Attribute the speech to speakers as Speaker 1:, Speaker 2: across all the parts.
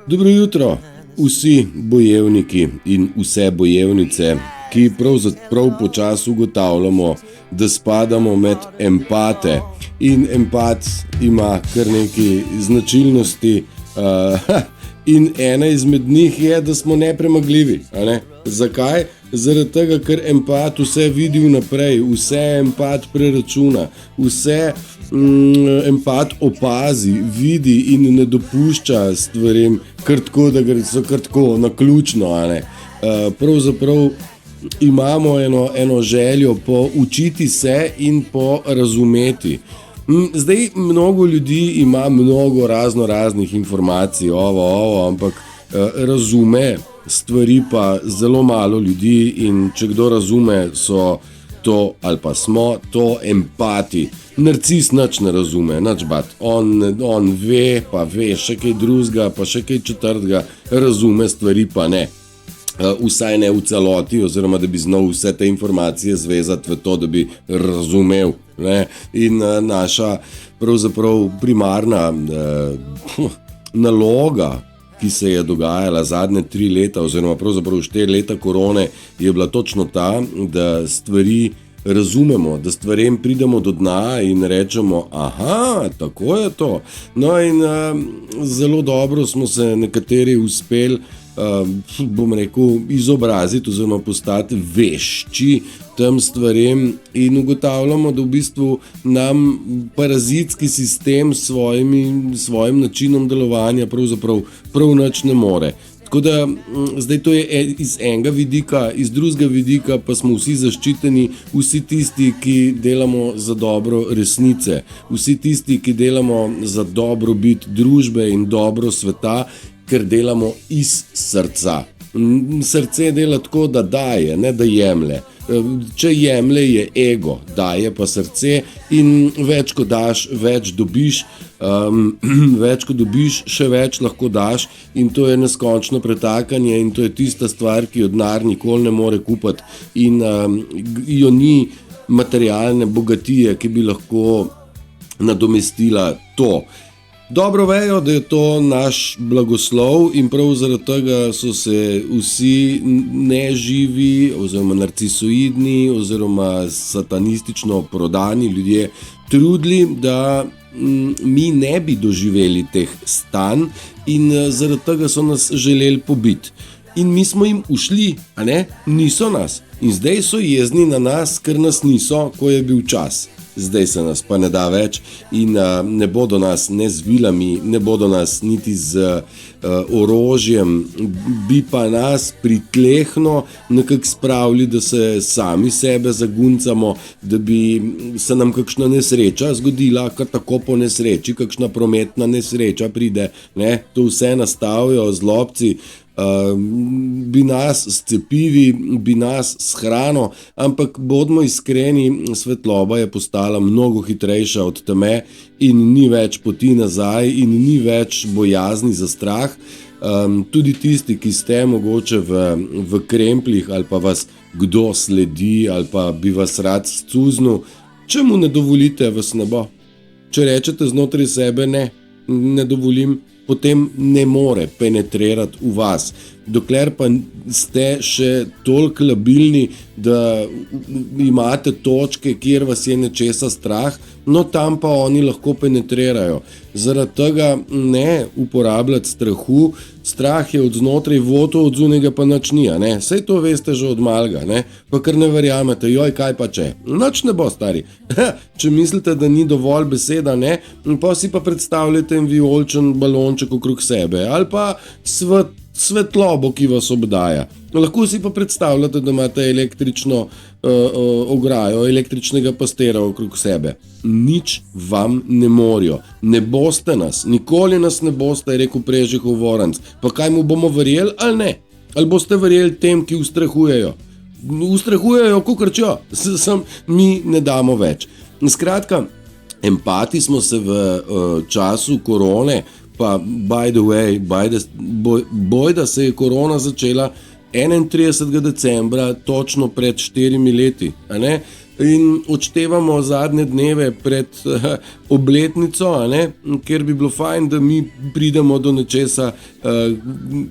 Speaker 1: Dobro jutro, vsi bojevniki in vse bojevnice, ki pravzaprav počasi ugotavljamo, da spadamo med empate. In empat ima kar nekaj značilnosti in ena izmed njih je, da smo nepremagljivi. Zakaj? Zaradi tega, ker empat vse vidi vnaprej, vse empat preračuna, vse empat opazi, vidi in ne dopušča stvarem kar tako, da so kar tako naključno. Pravzaprav imamo eno željo po učiti se in po razumeti. Zdaj mnogo ljudi ima mnogo raznih informacij, ampak razume stvari pa zelo malo ljudi, in če kdo razume, so to ali pa smo to empati. Narcis nič ne razume, nič bat. On ve, pa ve še kaj drugega, pa še kaj četrtega, razume stvari pa ne. Vsaj ne v celoti, oziroma da bi znal vse te informacije zvezati v to, da bi razumel. In naša pravzaprav primarna naloga, ki se je dogajala zadnje 3 leta, oziroma pravzaprav 4 leta korone, je bila točno ta, da stvari razumemo, da stvarem pridemo do dna in rečemo, aha, tako je to. No in zelo dobro smo se nekateri uspeli, izobraziti oziroma postati vešči tem stvarem in ugotavljamo, da v bistvu nam parazitski sistem s svojim načinom delovanja pravzaprav prav nič ne more. Tako da zdaj to je iz enega vidika, iz drugega vidika pa smo vsi zaščiteni, vsi tisti, ki delamo za dobro resnice, vsi tisti, ki delamo za dobrobit družbe in dobro sveta, ker delamo iz srca. Srce dela tako, da daje, ne da jemlje. Če jemlje, je ego, daje pa srce, in več ko daš, več dobiš, več ko dobiš, še več lahko daš, in to je neskončno pretakanje in to je tista stvar, ki jo denar nikoli ne more kupiti in jo ni materialne bogatije, ki bi lahko nadomestila to. Dobro vejo, da je to naš blagoslov, in prav zaradi tega so se vsi neživi oziroma narcisoidni oziroma satanistično prodani ljudje trudili, da mi ne bi doživeli teh stanj, in zaradi tega so nas želeli pobiti. In mi smo jim ušli, niso nas. In zdaj so jezni na nas, ker nas niso, ko je bil čas. Zdaj se nas pa ne da več in ne bodo nas ne z vilami, ne bodo nas niti z orožjem, bi pa nas pritlehno nekako spravili, da se sami sebe zaguncamo, da bi se nam kakšna nesreča zgodila, kar tako po nesreči, kakšna prometna nesreča pride, to vse nastavijo zlobci. Bi nas s cepivi, bi nas s hrano, ampak bodimo iskreni, svetloba je postala mnogo hitrejša od teme in ni več poti nazaj in ni več bojazni za strah. Tudi tisti, ki ste mogoče v krempljih ali pa vas kdo sledi ali pa bi vas rad scuznil, čemu ne dovolite, vas ne bo. Če rečete znotraj sebe ne dovolim, potem ne more penetrirati v vas. Dokler pa ste še toliko labilni, da imate točke, kjer vas je nečesa strah, no tam pa oni lahko penetrirajo. Zaradi tega ne uporabljati strahu. Strah je od znotraj voto, od zunega pa nič ni. Sej to veste že od malega, pa kar ne verjamete, joj, kaj pa če. Nič ne bo, stari. Če mislite, da ni dovolj beseda, pa si pa predstavljate en vijoličen balonček okrog sebe ali pa svetlobo, ki vas obdaja. Lahko si pa predstavljate, da imate električno ograjo, električnega pastera okrog sebe. Nič vam ne morijo. Ne boste nas, nikoli nas ne boste, je rekel Prežihov Voranc. Pa kaj mu bomo verjeli ali ne? Ali boste verjeli tem, ki ustrahujejo? Ustrahujejo, kukrčjo, mi ne damo več. Skratka, empati smo se v času korone, pa by the way, bojda se je korona začela 31. decembra, točno pred 4 leti. in odštevamo zadnje dneve pred obletnico, ker bi bilo fajn, da mi pridemo do nečesa,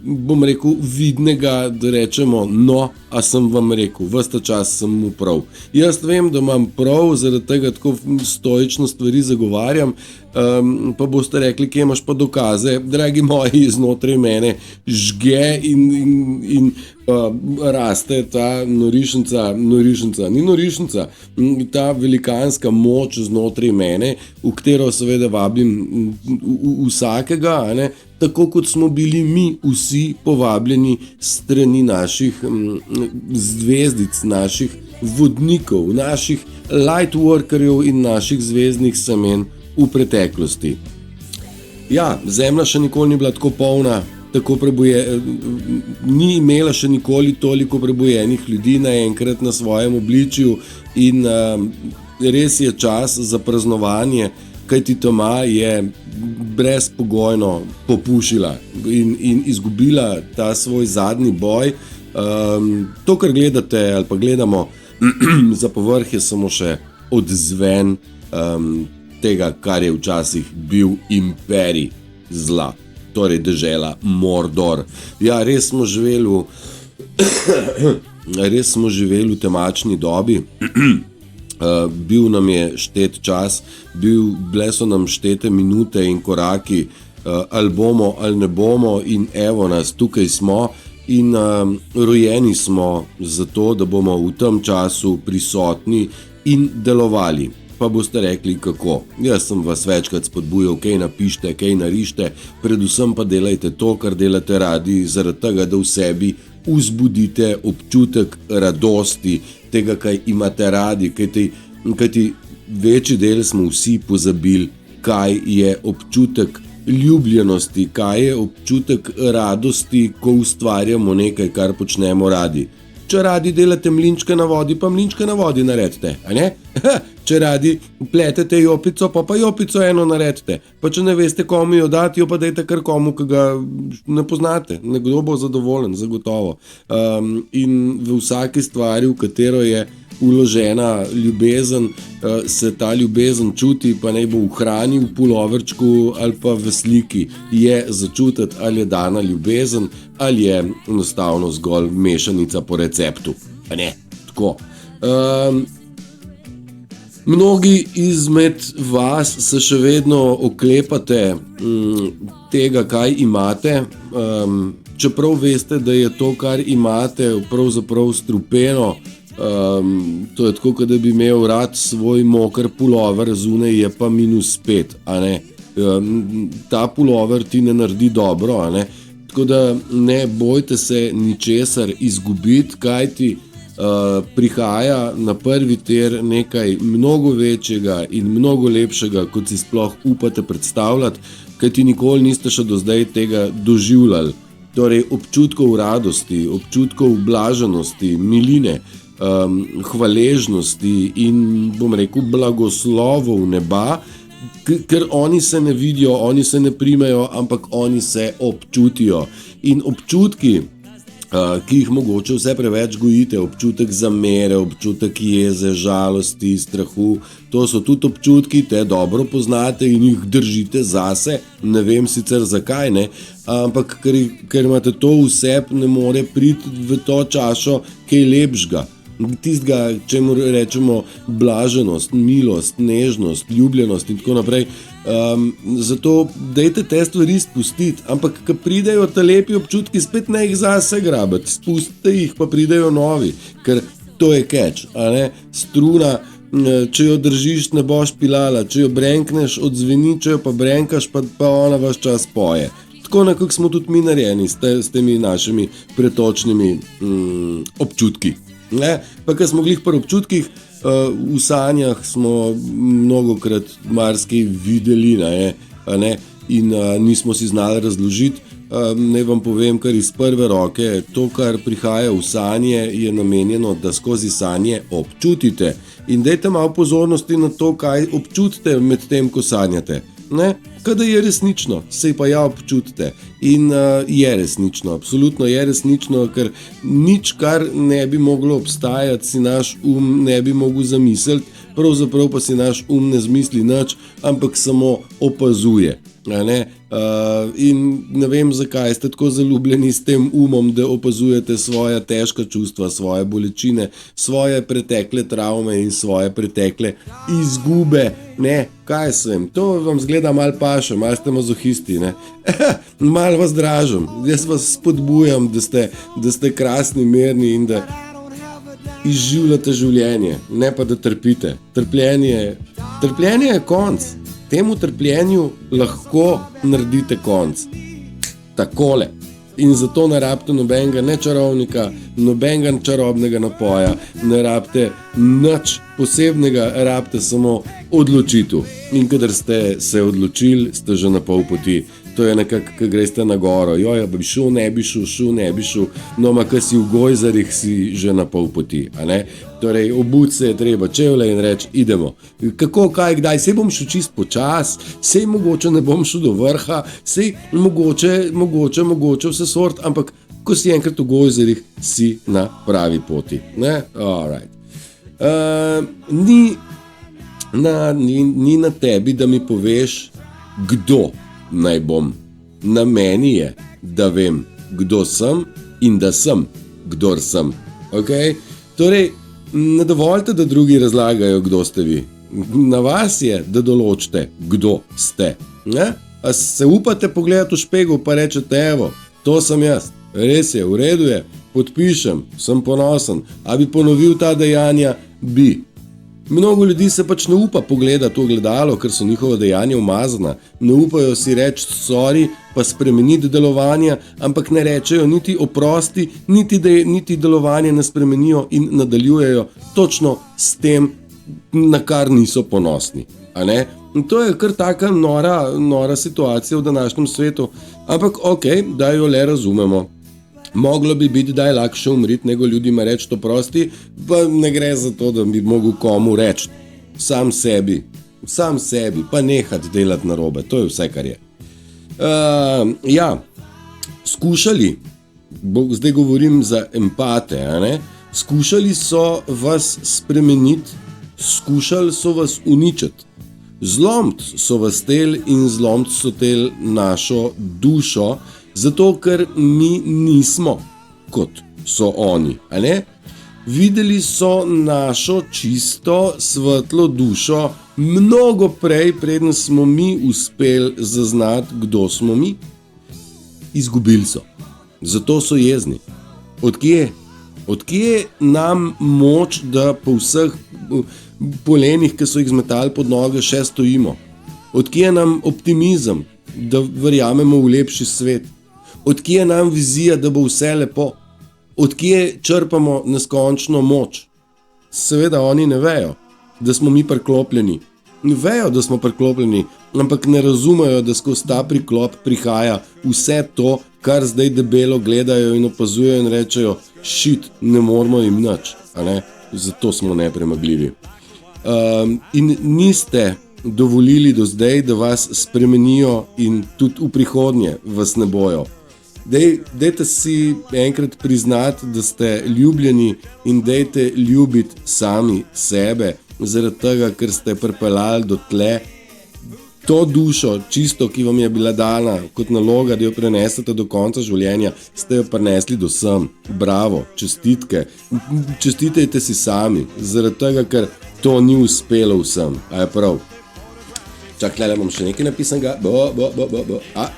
Speaker 1: bom rekel, vidnega, da rečemo, no, a sem vam rekel, ves ta čas sem mu prav. Jaz vem, da imam prav, zaradi tega tako stoično stvari zagovarjam, pa boste rekli, kje imaš pa dokaze, dragi moji, znotraj mene žge in raste ta norišnica, ni norišnica, ta velikanska moč znotraj mene, v katero seveda vabim vsakega, tako kot smo bili mi vsi povabljeni strani naših zvezdic, naših vodnikov, naših lightworkerjev in naših zvezdnih semen v preteklosti. Ja, Zemlja še nikoli ni bila tako polna, ni imela še nikoli toliko prebojenih ljudi naenkrat na svojem obličju in res je čas za praznovanje, kajti Toma je brezpogojno popušila in izgubila ta svoj zadnji boj. To, kar gledate ali pa gledamo za povrh, je samo še odzven tega, kar je včasih bil imperij zla, torej dežela Mordor. Ja, res smo živeli v temačni dobi. Bil nam je štet čas, bile so nam štete minute in koraki, ali bomo ali ne bomo, in evo nas, tukaj smo in rojeni smo zato, da bomo v tem času prisotni in delovali. Pa boste rekli, kako. Jaz sem vas večkrat spodbujal, kaj napište, kaj narište, predvsem pa delajte to, kar delate radi, zaradi tega, da v sebi vzbudite občutek radosti, tega, kaj imate radi, kajti večji del smo vsi pozabili, kaj je občutek ljubljenosti, kaj je občutek radosti, ko ustvarjamo nekaj, kar počnemo radi. Če radi delate mlinčke na vodi, pa mlinčke na vodi naredite, a ne? Če radi pletete jopico, pa jopico eno naredite. Pa če ne veste, komu jo dati, jo pa dajte kar komu, ki ga ne poznate. Nekdo bo zadovoljen, zagotovo. In v vsaki stvari, v katero je vložena ljubezen, se ta ljubezen čuti, pa naj bo v hrani, v puloverčku ali pa v sliki, je začutiti, ali je dana ljubezen, ali je enostavno zgolj mešanica po receptu. A ne, tako. Mnogi izmed vas se še vedno oklepate tega, kaj imate, čeprav veste, da je to, kar imate, pravzaprav strupeno. To je tako, da bi imel rad svoj moker pulover, zunaj je pa -5, a ne. Ta pulover ti ne naredi dobro, a ne. Tako da ne bojte se ničesar izgubiti, kajti prihaja na prvi tir nekaj mnogo večjega in mnogo lepšega, kot si sploh upate predstavljati, kajti nikoli niste še do zdaj tega doživljali. Torej občutkov radosti, občutkov blaženosti, miline, hvaležnosti in, bom rekel, blagoslovov neba, ker oni se ne vidijo, oni se ne primejo, ampak oni se občutijo. In občutki, ki jih mogoče vse preveč gojite, občutek zamere, občutek jeze, žalosti, strahu, to so tudi občutki, te dobro poznate in jih držite zase, ne vem sicer zakaj, ne, ampak ker imate to vse, ne more priti v to čašo kaj lepšega. Tistega, čemu rečemo blaženost, milost, nežnost, ljubljenost in tako naprej. Zato dajte te stvari spustiti, ampak ko pridejo te lepi občutki, spet ne jih zase grabiti, spustite jih, pa pridejo novi, ker to je catch, a ne? Struna, če jo držiš, ne boš pilala, če jo brenkneš, odzveni, če jo pa brenkaš, pa ona vaš čas poje. Tako nekako smo tudi mi narejeni s temi našimi pretočnimi občutki. Ne? Pa ko smo glih pri občutkih, v sanjah smo mnogokrat marsikaj videli, ne? In nismo si znali razložiti. Naj vam povem kar iz prve roke, to, kar prihaja v sanje, je namenjeno, da skozi sanje občutite. In dajte malo pozornosti na to, kaj občutite med tem, ko sanjate. Ne? Kada je resnično, sej pa ja občutite. In je resnično, absolutno je resnično, ker nič, kar ne bi moglo obstajati, si naš ne bi mogel zamisliti, pravzaprav pa si naš ne zmisli nič, ampak samo opazuje. In ne vem, zakaj ste tako zaljubljeni s tem da opazujete svoja težka čustva, svoje bolečine, svoje pretekle travme in svoje pretekle izgube. Kaj sem? To vam zgleda malo paše, malo ste mazohisti. Malo vas dražim, jaz vas spodbujam, da ste krasni, mirni in da izživljate življenje, ne pa da trpite. Trpljenje je konc. Temu trpljenju lahko naredite konc. Takole. In zato ne rabite nobenega ne čarovnika, nobenega čarobnega napoja, ne rabite nič posebnega, rabite samo odločitev. In kadar ste se odločili, ste že na pol poti. To je nekako, ko greste na goro. Joja, bi šel, ne bi šel, no, ma ko si v gojzarih, si že na pol poti. Torej, obut se je treba čevlje in reči, idemo. Kako, kaj, kdaj, sej bom šel čist počas, sej mogoče ne bom šel do vrha, sej mogoče vse sort, ampak ko si enkrat v gojzarih, si na pravi poti. Alright. Ni na tebi, da mi poveš, kdo naj bom. Na meni je, da vem, kdo sem in da sem, kdor sem. Okay? Torej, ne dovolite, da drugi razlagajo, kdo ste vi. Na vas je, da določite, kdo ste. A se upate pogledati v špegel pa rečete, evo, to sem jaz. Res je, v redu je, podpišem, sem ponosen. A bi ponovil ta dejanja? Bi. Mnogo ljudi se pač ne upa pogledati v ogledalo, ker so njihova dejanja umazana. Ne upajo si reči sorry, pa spremeniti delovanja, ampak ne rečejo niti oprosti, niti delovanje ne spremenijo in nadaljujejo točno s tem, na kar niso ponosni. In to je kar taka nora situacija v današnjem svetu, ampak da jo le razumemo. Moglo bi biti, da je lakše umriti, nego ljudima reči to prosti, pa ne gre za to, da bi mogel komu reči. Sam sebi, pa nehati delati narobe, to je vse, kar je. Skušali, zdaj govorim za empate, skušali so vas spremeniti, skušali so vas uničiti. Zlomiti so vas tel in zlomiti so tel našo dušo, zato, ker mi nismo, kot so oni. Videli so našo čisto, svetlo dušo mnogo prej, preden smo mi uspeli zaznati, kdo smo mi. Izgubili so. Zato so jezni. Odkje nam moč, da po vseh polenih, ki so jih zmetali pod noge, še stojimo? Odkje nam optimizem, da verjamemo v lepši svet? Odkje nam vizija, da bo vse lepo? Odkje črpamo neskončno moč? Seveda oni ne vejo, da smo mi priklopljeni. Ne vejo, da smo priklopljeni, ampak ne razumejo, da skozi ta priklop prihaja vse to, kar zdaj debelo gledajo in opazujejo in rečejo, shit, ne moramo jim nič. Zato smo nepremagljivi. In niste dovolili do zdaj, da vas spremenijo in tudi v prihodnje vas ne bojo. Dajte si enkrat priznati, da ste ljubljeni in dajte ljubiti sami sebe, zaradi tega, ker ste pripeljali do tle to dušo, čisto, ki vam je bila dana kot naloga, da jo prenesete do konca življenja, ste jo prinesli do sem. Bravo, čestitke. Čestitajte si sami, zaradi tega, ker to ni uspelo vsem. A je prav? Čakaj, imam še nekaj napisanega.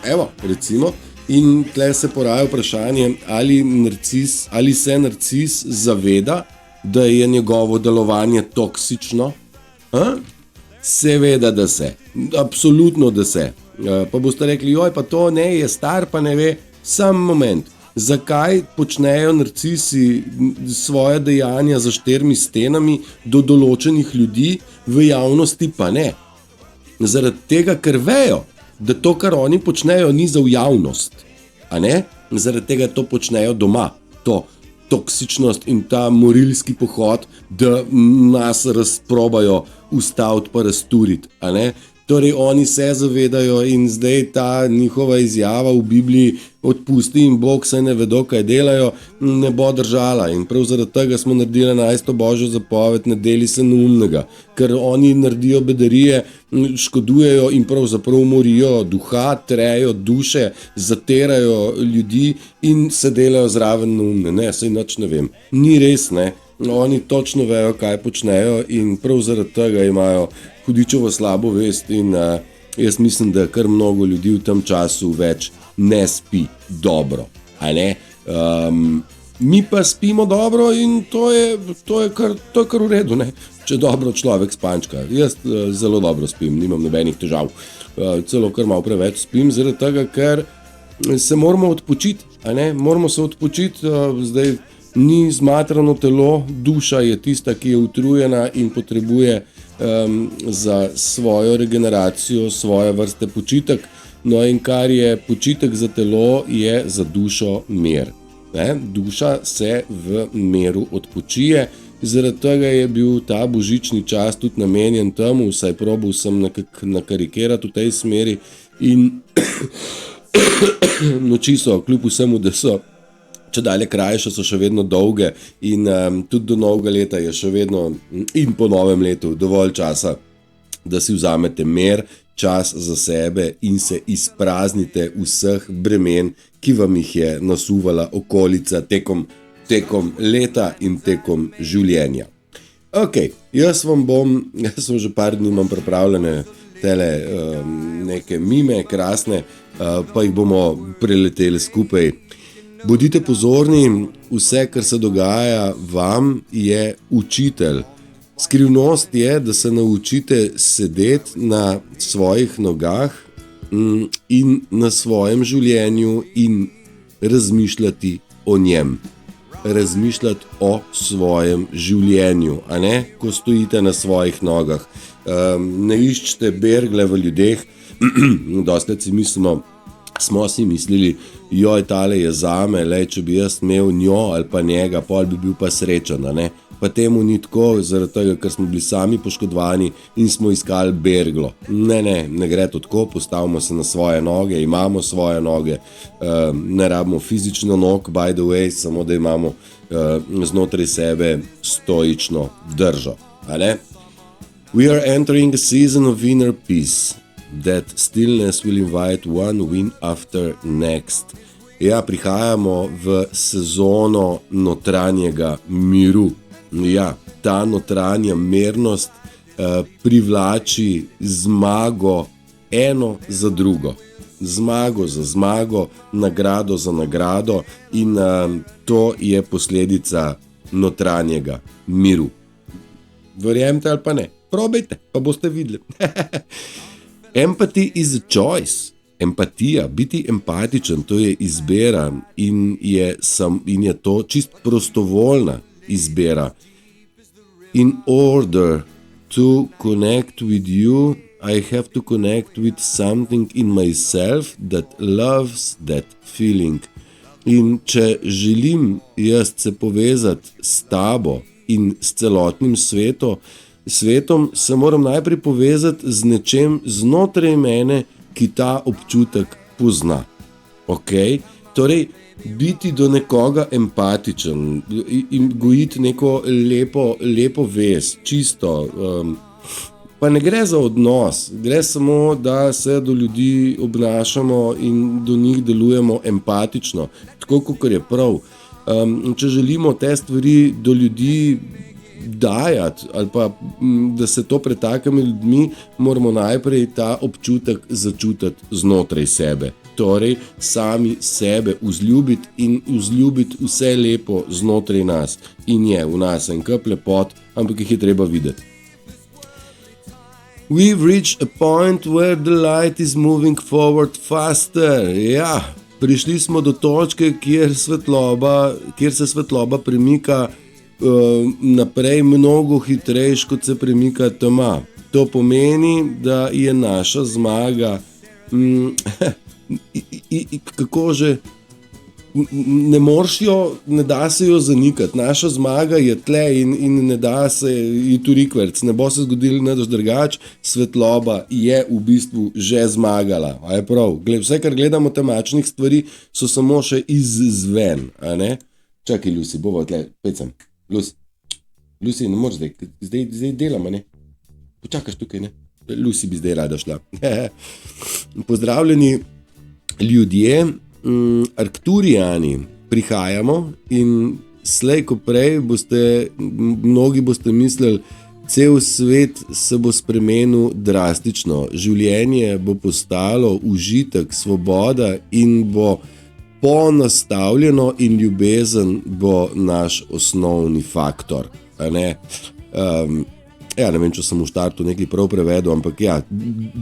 Speaker 1: Evo, recimo. In tle se poraja vprašanje, ali se narcis zaveda, da je njegovo delovanje toksično? Seveda, da se. Absolutno, da se. Pa boste rekli, joj, pa to ne, je star, pa ne ve. Sam moment. Zakaj počnejo narcisi svoje dejanja za 4 stenami do določenih ljudi, v javnosti pa ne? Zaradi tega, ker vejo, da to, kar oni počnejo, ni za v javnost. Zaradi tega to počnejo doma. To toksičnost in ta morilski pohod, da nas razprobajo ustaviti pa razturiti. Torej, oni se zavedajo in zdaj ta njihova izjava v Bibliji, odpusti jim Bog, saj ne vedo, kaj delajo, ne bo držala. In prav zaradi tega smo naredili 11. božjo zapoved, ne deli se neumnega, ker oni naredijo bedarije, škodujejo in pravzaprav morijo duha, trejo duše, zatirajo ljudi in se delajo zraven neumne. Ne, saj nič ne vem. Ni res, ne. Oni točno vejo, kaj počnejo in prav zaradi tega imajo hudičevo slabo vest in jaz mislim, da kar mnogo ljudi v tem času več ne spi dobro. Mi pa spimo dobro in to je kar v redu, ne? Če dobro človek spančka. Jaz zelo dobro spim, nimam nobenih težav. Celo kar malo preveč spim, zaradi tega, ker se moramo odpočiti. Moramo se odpočiti, zdaj ni zmatrano telo, duša je tista, ki je utrujena in potrebuje za svojo regeneracijo svoje vrste počitek. No in kar je počitek za telo, je za dušo mir. Duša se v miru odpočije, zaradi tega je bil ta božični čas tudi namenjen temu, vsaj probal sem nekako nakarikirati v tej smeri in noči so, kljub vsemu, da so čedalje krajše, so še vedno dolge in tudi do novega leta je še vedno in po novem letu dovolj časa, da si vzamete mir, čas za sebe in se izpraznite vseh bremen, ki vam jih je nasuvala okolica tekom leta in tekom življenja. Jaz sem že par dni imam pripravljene tele neke mime krasne, pa jih bomo preleteli skupaj. Bodite pozorni, vse, kar se dogaja vam, je učitelj. Skrivnost je, da se naučite sedeti na svojih nogah in na svojem življenju in razmišljati o njem. Razmišljati o svojem življenju, ko stojite na svojih nogah. Ne iščite bergle v ljudeh, dostakrat smo si mislili, joj, tale je zame, če bi jaz imel njo ali pa njega, pol bi bil pa srečen, Pa temu ni tako, zaradi tega, ker smo bili sami poškodovani in smo iskali berglo. Ne gre to tako, postavimo se na svoje noge, imamo svoje noge, ne rabimo fizično nog, by the way, samo da imamo znotraj sebe stoično držo. We are entering a season of inner peace. That stillness will invite one win after next. Prihajamo v sezono notranjega miru. Ta notranja mirnost privlači zmago eno za drugo. Zmago za zmago, nagrado za nagrado in to je posledica notranjega miru. Verjemite ali pa ne? Probajte, pa boste videli. Empathy is a choice. Empatija, biti empatičen, to je izbira in je to čist prostovoljna izbira. In order to connect with you, I have to connect with something in myself that loves that feeling. In če želim jaz se povezati s tabo in s celotnim svetom, se moram najprej povezati z nečem znotraj mene, ki ta občutek pozna. Torej, biti do nekoga empatičen in gojiti neko lepo vez, čisto. Pa ne gre za odnos, gre samo, da se do ljudi obnašamo in do njih delujemo empatično, tako kot je prav. Če želimo te stvari do ljudi dajati ali pa da se to pretaka med ljudmi, moramo najprej ta občutek začutiti znotraj sebe. Torej, sami sebe vzljubiti in vzljubiti vse lepo znotraj nas. In je v nas en kup lepot, ampak jih je treba videti. We've reached a point where the light is moving forward faster. Prišli smo do točke, kjer se svetloba premika naprej mnogo hitrejš, kot se premika tema. To pomeni, da je naša zmaga kako že ne moreš jo, ne da se jo zanikati. Naša zmaga je tle in ne da se iti v rikverc. Ne bo se zgodilo nič drugače, svetloba je v bistvu že zmagala. A je prav? Vse, kar gledamo temačnih stvari, so samo še izzven. A ne? Čakaj, Lucy, bova tle, pecam. Lucy, ne moreš zdaj delamo, ne? Počakaš tukaj, ne? Lucy bi zdaj rada šla. Pozdravljeni ljudje, Arcturiani, prihajamo in slej ko prej mnogi boste mislili, cel svet se bo spremenil drastično, življenje bo postalo užitek, svoboda in bo ponastavljeno in ljubezen bo naš osnovni faktor. A ne? Ne vem, če sem v štartu nekaj prav prevedel, ampak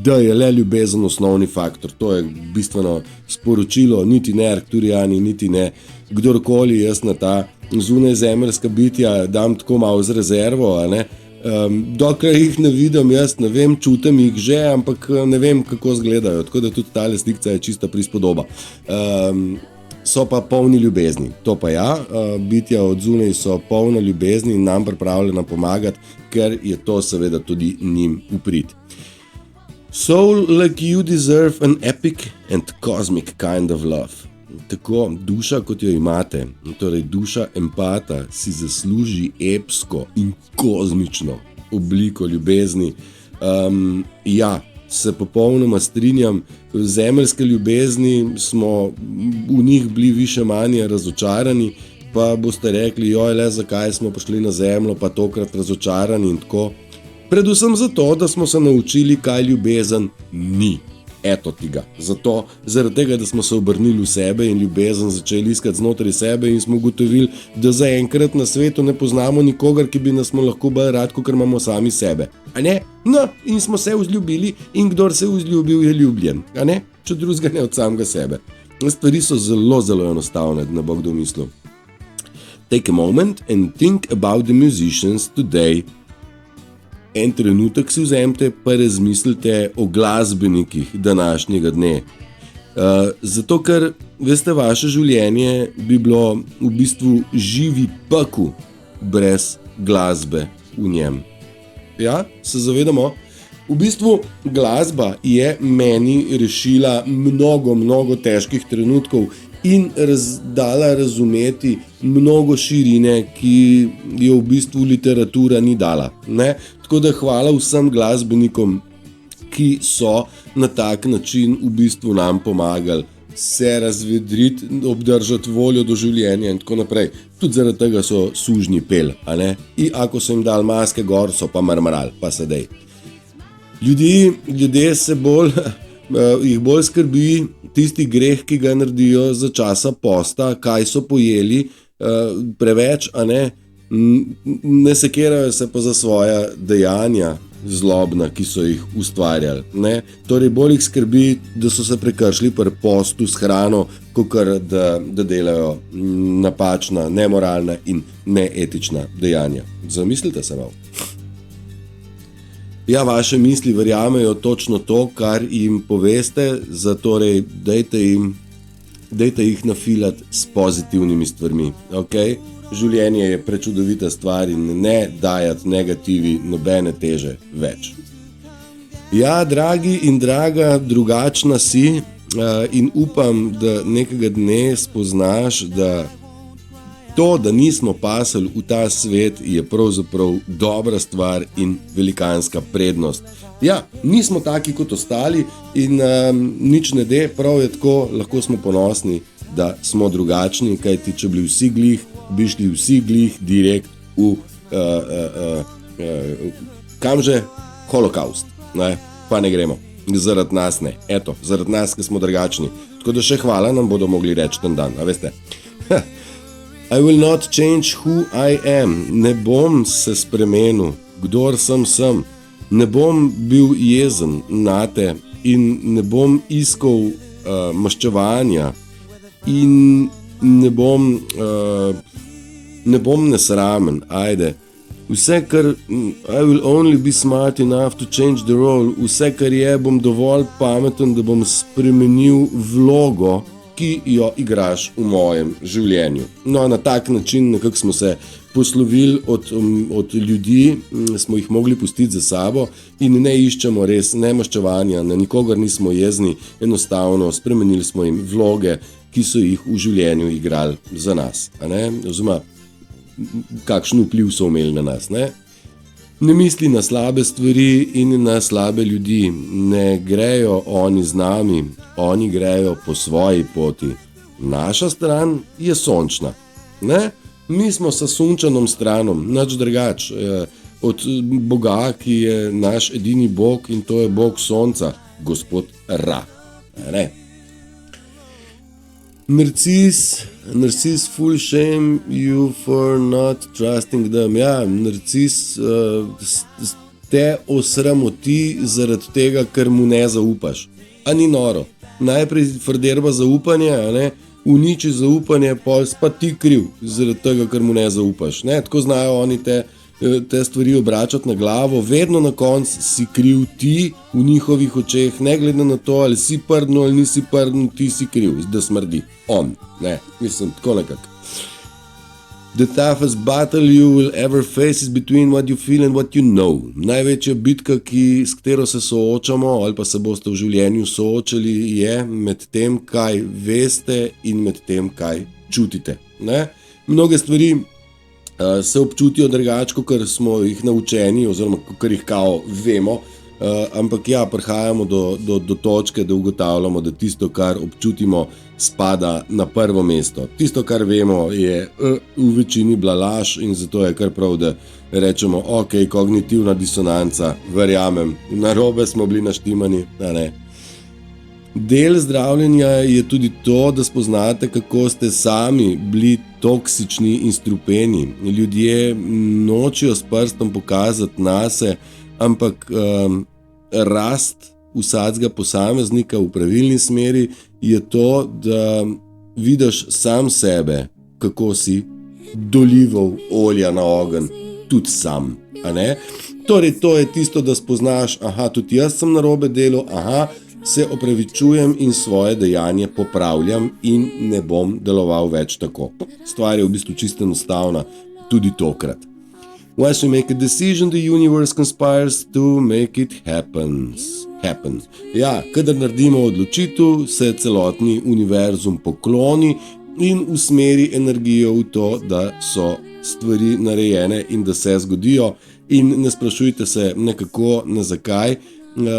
Speaker 1: da je le ljubezen osnovni faktor. To je bistveno sporočilo, niti ne Arcturiani, niti ne kdorkoli, jaz na ta zunajzemeljska bitja dam tako malo z rezervo, a ne. Dokler jih ne vidim, jaz ne vem, čutim jih že, ampak ne vem, kako izgledajo, tako da tudi ta slikca je čista prispodoba. So pa polni ljubezni, to pa bitja od zunaj so polna ljubezni in nam pripravljena pomagati, ker je to seveda tudi njim v prid. Soul like you deserve an epic and cosmic kind of love. Tako, duša kot jo imate, torej duša empata si zasluži epsko in kozmično obliko ljubezni. Se popolnoma strinjam, zemeljske ljubezni smo v njih bili više manje razočarani, pa boste rekli, zakaj smo prišli na zemljo, pa tokrat razočarani in tako. Predvsem zato, da smo se naučili, kaj ljubezen ni. Eto tega. Zaradi tega, da smo se obrnili v sebe in ljubezen začeli iskati znotraj sebe in smo ugotovili, da zaenkrat na svetu ne poznamo nikogar, ki bi nas lahko bolj rad, kot imamo sami sebe. A ne? No, in smo se vzljubili in kdor se vzljubil, je ljubljen. A ne? Če drugega ne od samega sebe. Stvari so zelo, zelo enostavne, da ne bo kdo mislil. Take a moment and think about the musicians today. En trenutek si vzemite pa razmislite o glasbenikih današnjega dne. Zato, ker, veste, vaše življenje bi bilo v bistvu živi pekel brez glasbe v njem. Se zavedamo? V bistvu glasba je meni rešila mnogo težkih trenutkov in dala razumeti mnogo širine, ki jo v bistvu literatura ni dala. Ne? Tako da hvala vsem glasbenikom, ki so na tak način v bistvu nam pomagali se razvedriti, obdržati voljo do življenja in tako naprej. Tudi zaradi tega so sužnji pel, a ne? In ako so jim dali maske gor, so pa mrmrali, pa sedaj. Ljudje se jih bolj skrbi tisti greh, ki ga naredijo za časa posta, kaj so pojeli, preveč, a ne? Ne sekirajo se pa za svoja dejanja zlobna, ki so jih ustvarjali. Ne? Torej bolj jih skrbi, da so se prekršili pri postu s hrano, kakor da delajo napačna, nemoralna in neetična dejanja. Zamislite se malo. Vaše misli verjamejo točno to, kar jim poveste, zatorej dajte jih nafilati s pozitivnimi stvarmi. Okay? Življenje je prečudovita stvar in ne dajati negativi nobene teže več. Dragi in draga, drugačna si in upam, da nekega dne spoznaš, da to, da nismo pasali v ta svet, je pravzaprav dobra stvar in velikanska prednost. Nismo taki kot ostali in nič ne de, prav je tako, lahko smo ponosni, da smo drugačni, kajti če bili vsi glih, bi šli vsi glih direkt v kam že? Holokaust. Ne? Pa ne gremo. Zaradi nas ne. Zaradi nas, ki smo drugačni. Tako da še hvala nam bodo mogli reči ten dan, a veste. I will not change who I am. Ne bom se spremenil, kdor sem. Ne bom bil jezen nate in ne bom iskal maščevanja in ne bom nesramen. Vse, kar I will only be smart enough to change the role, vse, kar je, bom dovolj pameten, da bom spremenil vlogo, ki jo igraš v mojem življenju. No, na tak način nekako smo se poslovili od ljudi, smo jih mogli pustiti za sabo in ne iščemo res ne maščevanja, na nikogar nismo jezni, enostavno spremenili smo jim vloge, ki so jih v življenju igrali za nas, oziroma kakšen vpliv so imeli na nas, Ne misli na slabe stvari in na slabe ljudi, ne grejo oni z nami, oni grejo po svoji poti. Naša stran je sončna, Mi smo sa sunčanom stranom, nič drugač, od Boga, ki je naš edini Bog in to je Bog sonca, gospod Ra, Narcis full shame you for not trusting them. Ja, narcis te osramoti zaradi tega, ker mu ne zaupaš. A ni noro? Najprej frderba zaupanje, uniči zaupanje, pol pa ti kriv zaradi tega, ker mu ne zaupaš. Tako znajo oni te stvari obračati na glavo, vedno na koncu si kriv ti v njihovih očeh, ne glede na to, ali si prdno ali nisi prdno, ti si kriv, da smrdi. On, mislim, tako nekako. The toughest battle you will ever face is between what you feel and what you know. Največja bitka, s katero se soočamo ali pa se boste v življenju soočali, je med tem, kaj veste in med tem, kaj čutite. Mnoge stvari se občutijo drugače, ker smo jih naučeni oziroma ker jih kao vemo, ampak ja, prihajamo do točke, da ugotavljamo, da tisto, kar občutimo, spada na prvo mesto. Tisto, kar vemo, je v večini bila laž in zato je kar prav, da rečemo, ok, kognitivna disonanca, verjamem, narobe smo bili naštimani, Del zdravljenja je tudi to, da spoznate, kako ste sami bili toksični in strupeni. Ljudje nočijo s prstom pokazati nase, ampak rast vsakega posameznika v pravilni smeri je to, da vidiš sam sebe, kako si dolival olja na ogenj, tudi sam. Torej, to je tisto, da spoznaš, tudi jaz sem narobe delal, se opravičujem in svoje dejanje popravljam in ne bom deloval več tako. Stvar je v bistvu čisto enostavna, tudi tokrat. Once you make a decision, the universe conspires to make it happen. Ja, kadar naredimo odločitev, se celotni univerzum pokloni in usmeri energijo v to, da so stvari narejene in da se zgodijo. In ne sprašujte se nekako, ne zakaj,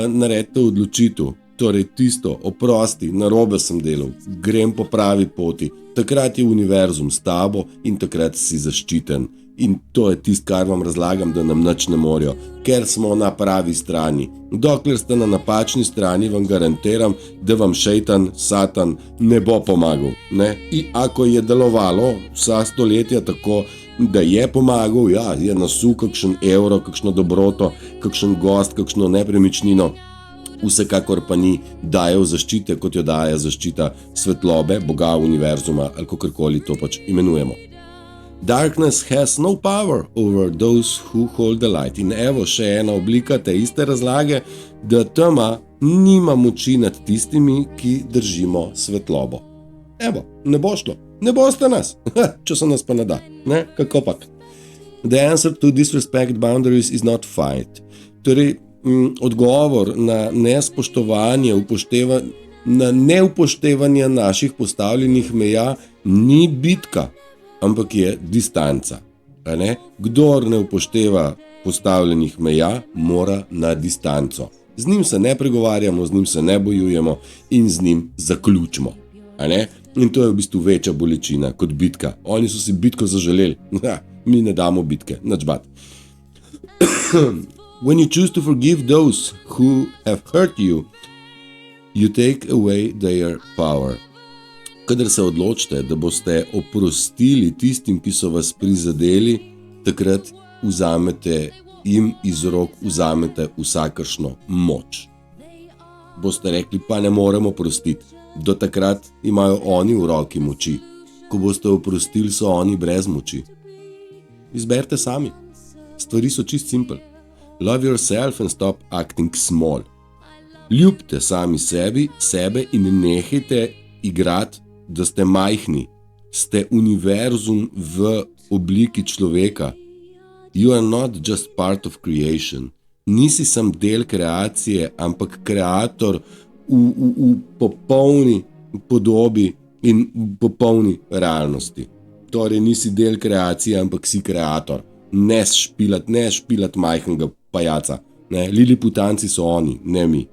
Speaker 1: naredite odločitev. Torej tisto, oprosti, narobe sem delal, grem po pravi poti, takrat je univerzum s tabo in takrat si zaščiten. In to je tisto, kar vam razlagam, da nam nič ne morejo, ker smo na pravi strani. Dokler ste na napačni strani, vam garantiram, da vam šejtan, satan ne bo pomagal. In ako je delovalo vsa stoletja tako, da je pomagal, ja, je nasul kakšen evro, kakšno dobroto, kakšen gost, kakšno nepremičnino, vsekakor pa ni dajal zaščite, kot jo daje zaščita svetlobe, Boga, univerzuma ali kakorkoli to pač imenujemo. Darkness has no power over those who hold the light. In evo še ena oblika te iste razlage, da tema nima moči nad tistimi, ki držimo svetlobo. Evo, ne bo šlo, ne boste nas, če se nas pa ne da, kako pak. The answer to disrespect boundaries is not fight. Torej, odgovor na nespoštovanje, na neupoštevanje naših postavljenih meja ni bitka, ampak je distanca. Kdor ne upošteva postavljenih meja, mora na distanco. Z njim se ne pregovarjamo, z njim se ne bojujemo in z njim zaključimo. In to je v bistvu večja bolečina kot bitka. Oni so si bitko zaželeli, mi ne damo bitke, nič bat. When you choose to forgive those who have hurt you, you take away their power. Kadar se odločite, da boste oprostili tistim, ki so vas prizadeli, takrat jim iz rok vzamete vsakršno moč. Boste rekli, pa ne moremo prostiti. Do takrat imajo oni v roki moči. Ko boste oprostili, so oni brez moči. Izberite sami. Stvari so čist simple. Love yourself and stop acting small. Ljubite sami sebe in nehajte igrati da ste majhni, ste univerzum v obliki človeka. You are not just part of creation. Nisi sam del kreacije, ampak kreator v popolni podobi in popolni realnosti. Torej nisi del kreacije, ampak si kreator. Ne špilat majhnega pajaca. Liliputanci so oni, ne mi.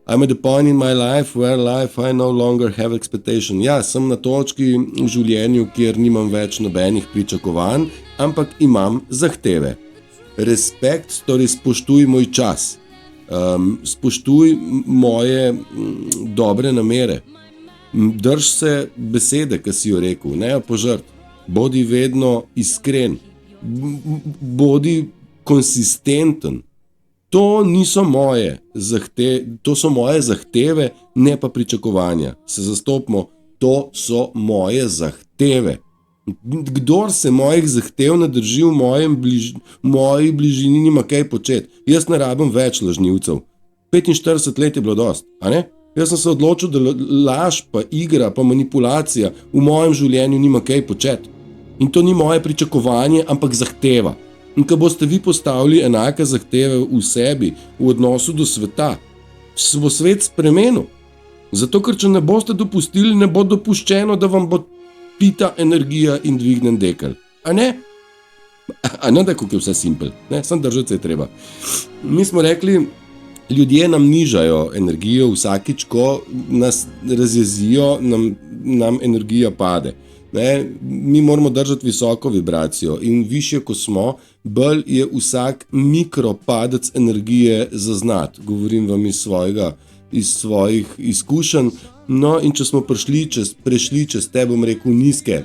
Speaker 1: I'm at the point in my life where life I no longer have expectation. Ja, sem na točki v življenju, kjer nimam več nobenih pričakovanj, ampak imam zahteve. Respekt, torej spoštuj moj čas. Spoštuj moje dobre namere. Drž se besede, ki si jo rekel, ne jo požrt. Bodi vedno iskren. Bodi konsistenten. To niso moje zahteve, to so moje zahteve, ne pa pričakovanja. Se zastopimo, to so moje zahteve. Kdor se mojih zahtev ne drži v moji bližini, nima kaj početi. Jaz ne rabim več lažnivcev. 45 let je bilo dost, a ne? Jaz sem se odločil, da laž, pa igra, pa manipulacija v mojem življenju nima kaj početi. In to ni moje pričakovanje, ampak zahteva. In ko boste vi postavili enake zahteve v sebi, v odnosu do sveta, se bo svet spremenil. Zato, ker če ne boste dopustili, ne bo dopuščeno, da vam bo pita energija in dvignen dekel. A ne? A ne, da kako je vse simpel. Ne, sem držati se je treba. Mi smo rekli, ljudje nam nižajo energijo vsakič, ko nas razjezijo, nam energija pade. Ne, mi moramo držati visoko vibracijo in višje, ko smo, bolj je vsak mikropadec energije zaznati. Govorim vam iz svojih izkušenj. No, in če smo prešli čez te, bom rekel, nizke,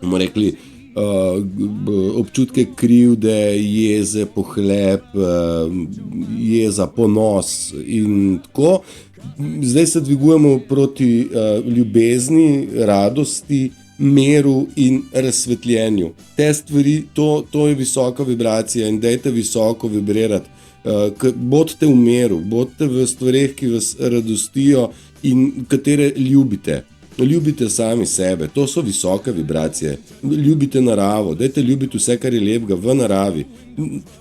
Speaker 1: bomo rekli, občutke krivde, jeze, pohlep, jeza, ponos in tako, zdaj se dvigujemo proti ljubezni, radosti, meru in razsvetljenju. Te stvari, to je visoka vibracija in dajte visoko vibrirati. Bodite v meru, bodite v stvareh, ki vas radostijo in katere ljubite. Ljubite sami sebe, to so visoke vibracije. Ljubite naravo, dajte ljubiti vse, kar je lepega v naravi.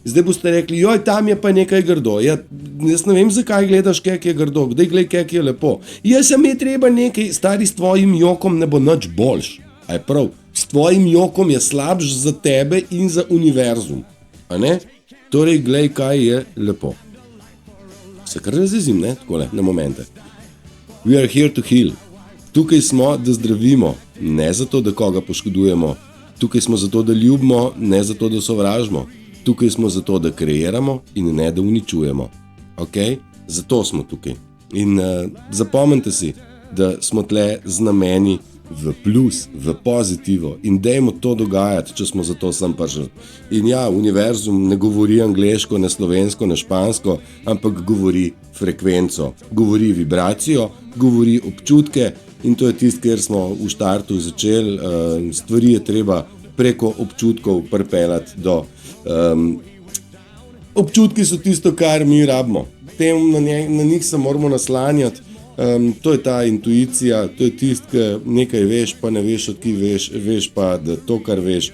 Speaker 1: Zdaj boste rekli, joj, tam je pa nekaj grdo. Ja, jaz ne vem, zakaj gledaš, kak je grdo, kdaj gledaj, kak je lepo. Jaz sem je treba nekaj, stari, s tvojim jokom ne bo nič boljš. A je prav, s tvojim jokom je slabš za tebe in za univerzum. A ne? Torej, glej, kaj je lepo. Se kar razjezim, ne? Takole, na momente. We are here to heal. Tukaj smo, da zdravimo, ne zato, da koga poškodujemo. Tukaj smo zato, da ljubimo, ne zato, da sovražimo. Tukaj smo zato, da kreiramo in ne da uničujemo. Ok? Zato smo tukaj. In zapomnite si, da smo tle z nameni v plus, v pozitivo in dajmo to dogajati, če smo zato sem prišli. In ja, univerzum ne govori angleško, ne slovensko, ne špansko, ampak govori frekvenco, govori vibracijo, govori občutke in to je tisto, kjer smo v štartu začeli. Stvari je treba preko občutkov pripeljati do... Občutki so tisto, kar mi rabimo. Na njih se moramo naslanjati. To je ta intuicija, to je tisto, ki nekaj veš, pa ne veš, od ki veš pa, da to, kar veš,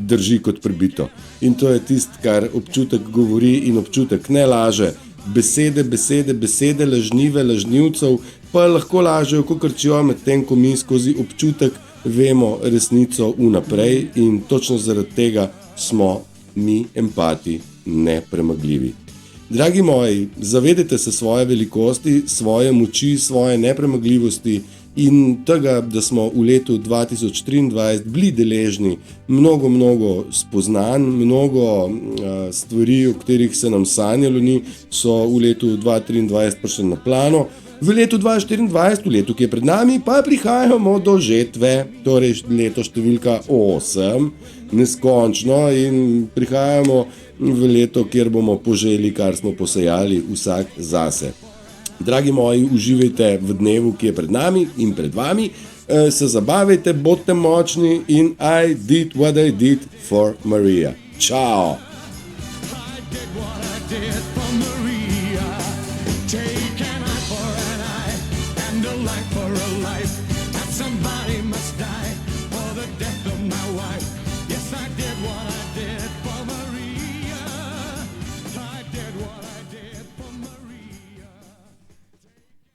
Speaker 1: drži kot pribito. In to je tisto, kar občutek govori in občutek ne laže. Besede lažnive, lažnivcev pa lahko lažejo, kakor čijo, medtem ko mi skozi občutek vemo resnico vnaprej in točno zaradi tega smo mi empati nepremagljivi. Dragi moji, zavedajte se svoje velikosti, svoje moči, svoje nepremagljivosti in tega, da smo v letu 2023 bili deležni mnogo spoznanj, mnogo stvari, o katerih se nam sanjalo ni, so v letu 2023 prišli na plano. V letu 2024, v letu, ki je pred nami, pa prihajamo do žetve, torej leto številka 8, neskončno in prihajamo v leto, kjer bomo poželi, kar smo posejali vsak zase. Dragi moji, uživajte v dnevu, ki je pred nami in pred vami, se zabavajte, bodite močni in I did what I did for Maria. Ciao!